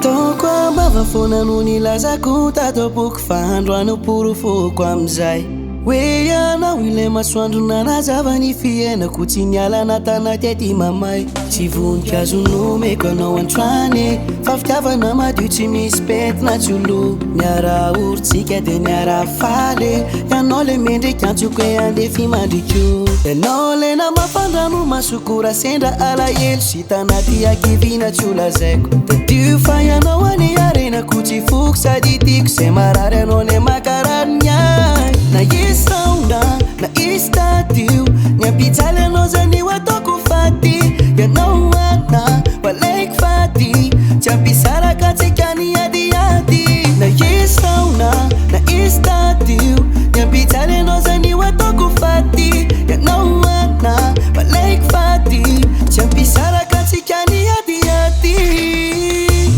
Taoko ambava foana no nilazako tato boky fa androano porofoko amizay hoe ianao ilay masoandro nanazava ny fiainako tsy niala natanaty aty mamay tsy voninkazo nomeko anao antrany fa fitiavana madio tsy misy pentina tsy olo niara oritsika de niara faly ianao le mendriky antsoko hoe andefy mandriko ianao le namafandrano masokora sendra alahelo sy tanaty akivina tsy olazaiko tadio fa ianao any arenako tsy foko sady tiako zay marary anao le makarary niay na isaona na istadio niampitsaly anao zany ho ataoko faty ianao ana valaiko faty tsy ampisaraka tsika ny adiady na isaona na istadio niampitsaly anao zany ho ataoko faty ianao ana valaiko faty tsy ampisaraka tsika ny adiady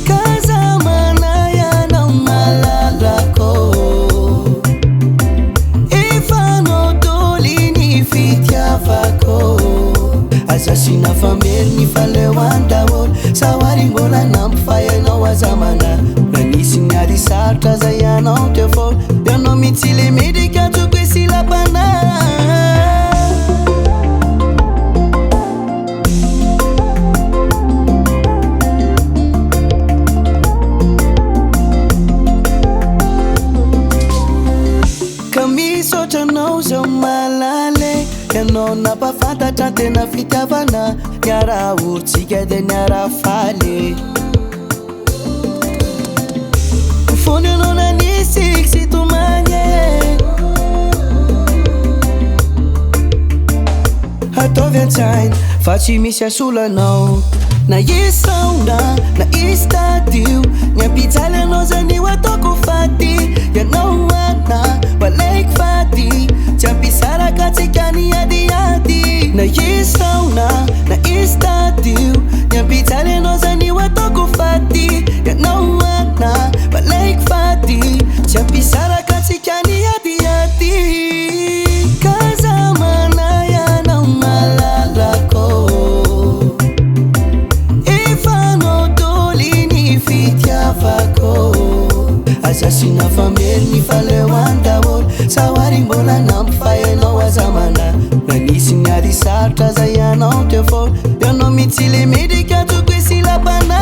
kazamana ianao malalako asasina fameriny faleo andaholo sawary mbola nampifay anao azamana nanisy ny ady sarotra zay anao teo fôlo ianao mitsily medika tsoko hoe silapana ka misaotra anao zao malale ianao napafantatra tena fitiavana niara oritsika de niara faly fony anao nanisy sy tomagny ataovy antsaina fa tsy misy asolanao na isaona na istadio niampitsaly anao zany ho ataoko faty ianao ana valaiko faty tsy ampisaraka tsika ny adiady na isaona na istadio niampitsaly anao zany ho ataoko faty ianao ana valaiko faty tsy ampisaraka tsika ny adiady kazamana ianao malalako efanao doly ny fitiavako asasina fameriny faleo andaholo sawary mbola nampifay anao azamana nanisy ny ady sarotra zay anao teo fôlo ianao mitsily medika tsoko hoe silapana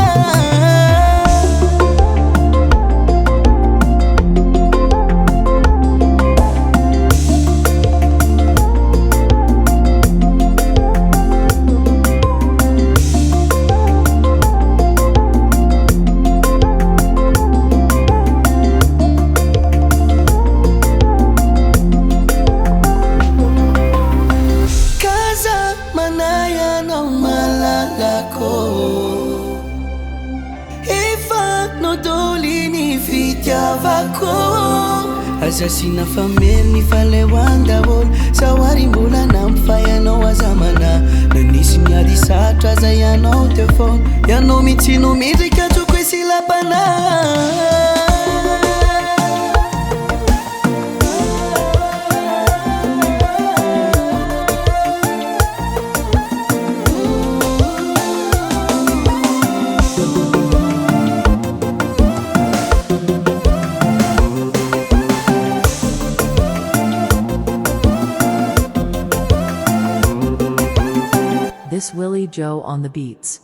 asasina fameriny faleo andaholo sawary mbola nampifay anao azamana nanisy ny ady sarotra zay anao teo fôlo ianao mitsino medrika tsoko hoe silapana This Willie Joe on the beats.